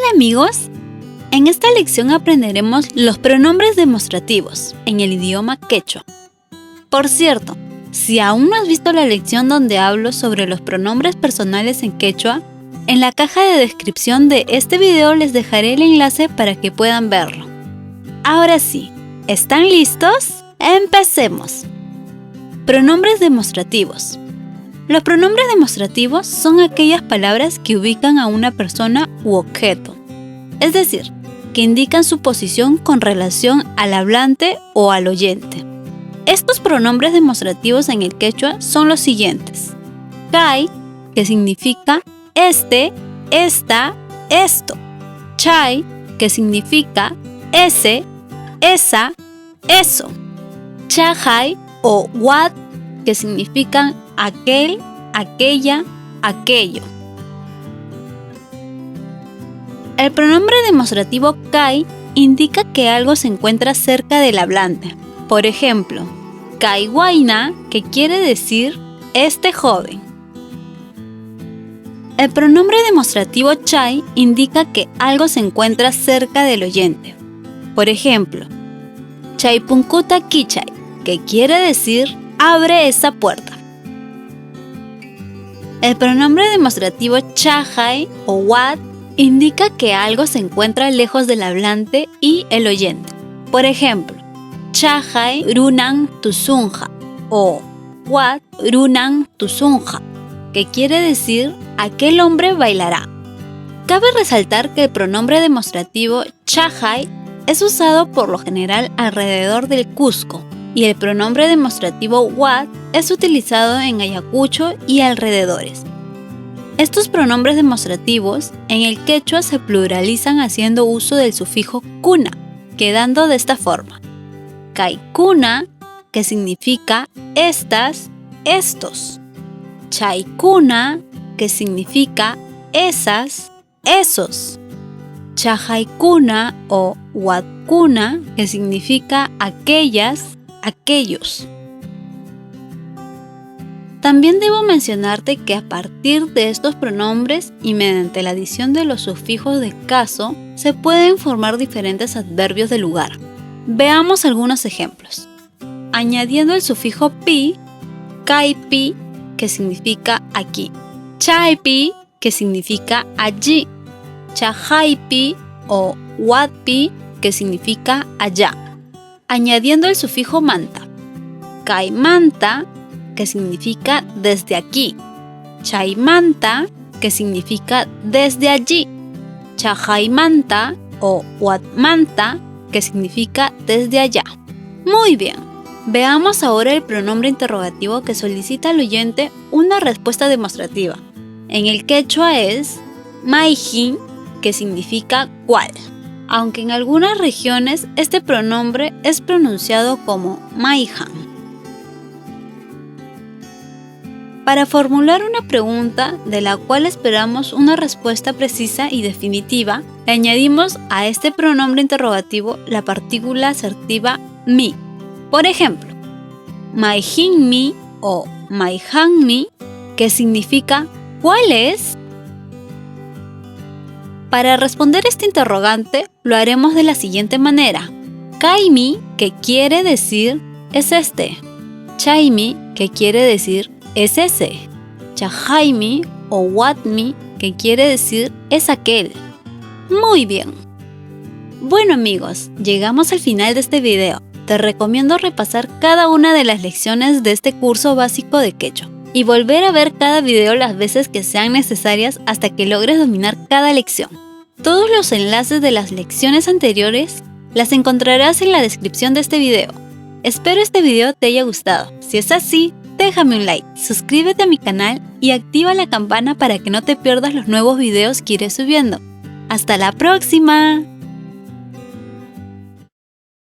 Hola amigos, en esta lección aprenderemos los pronombres demostrativos en el idioma quechua. Por cierto, si aún no has visto la lección donde hablo sobre los pronombres personales en quechua, en la caja de descripción de este video les dejaré el enlace para que puedan verlo. Ahora sí, ¿están listos? ¡Empecemos! Pronombres demostrativos. Los pronombres demostrativos son aquellas palabras que ubican a una persona u objeto, es decir, que indican su posición con relación al hablante o al oyente. Estos pronombres demostrativos en el quechua son los siguientes: Cay, que significa este, esta, esto. Chay, que significa ese, esa, eso. Chajay o what, que significan aquel, aquella, aquello. El pronombre demostrativo Cay indica que algo se encuentra cerca del hablante. Por ejemplo, Cay Guayna, que quiere decir este joven. El pronombre demostrativo Chay indica que algo se encuentra cerca del oyente. Por ejemplo, Chay Punkuta Kichay, que quiere decir abre esa puerta. El pronombre demostrativo Chajay o what indica que algo se encuentra lejos del hablante y el oyente. Por ejemplo, Chajay Runang Tusunja o what Runang Tusunja, que quiere decir aquel hombre bailará. Cabe resaltar que el pronombre demostrativo Chajay es usado por lo general alrededor del Cusco y el pronombre demostrativo what es utilizado en Ayacucho y alrededores. Estos pronombres demostrativos en el quechua se pluralizan haciendo uso del sufijo kuna, quedando de esta forma: Kaikuna, que significa estas, estos. Chaykuna, que significa esas, esos. Chajaykuna o watkuna, que significa aquellas, aquellos. También debo mencionarte que a partir de estos pronombres y mediante la adición de los sufijos de caso, se pueden formar diferentes adverbios de lugar. Veamos algunos ejemplos. Añadiendo el sufijo pi, kaipi, que significa aquí. Chaipi, que significa allí. Chajaipi o watpi, que significa allá. Añadiendo el sufijo manta. Caimanta, que significa desde aquí. Chaimanta, que significa desde allí. Chajaimanta o watmanta, que significa desde allá. Muy bien, veamos ahora el pronombre interrogativo que solicita al oyente una respuesta demostrativa. En el quechua es maijin, que significa cuál, aunque en algunas regiones este pronombre es pronunciado como maijan. Para formular una pregunta de la cual esperamos una respuesta precisa y definitiva, le añadimos a este pronombre interrogativo la partícula asertiva mi. Por ejemplo, maijin mi o maijan mi, que significa ¿cuál es? Para responder este interrogante lo haremos de la siguiente manera: Kaimi, que quiere decir es este. Chaimi, que quiere decir es ese. Chajaimi o watmi, que quiere decir es aquel. Muy bien. Bueno amigos, llegamos al final de este video. Te recomiendo repasar cada una de las lecciones de este curso básico de quechua y volver a ver cada video las veces que sean necesarias hasta que logres dominar cada lección. Todos los enlaces de las lecciones anteriores las encontrarás en la descripción de este video. Espero este video te haya gustado. Si es así, déjame un like, suscríbete a mi canal y activa la campana para que no te pierdas los nuevos videos que iré subiendo. ¡Hasta la próxima!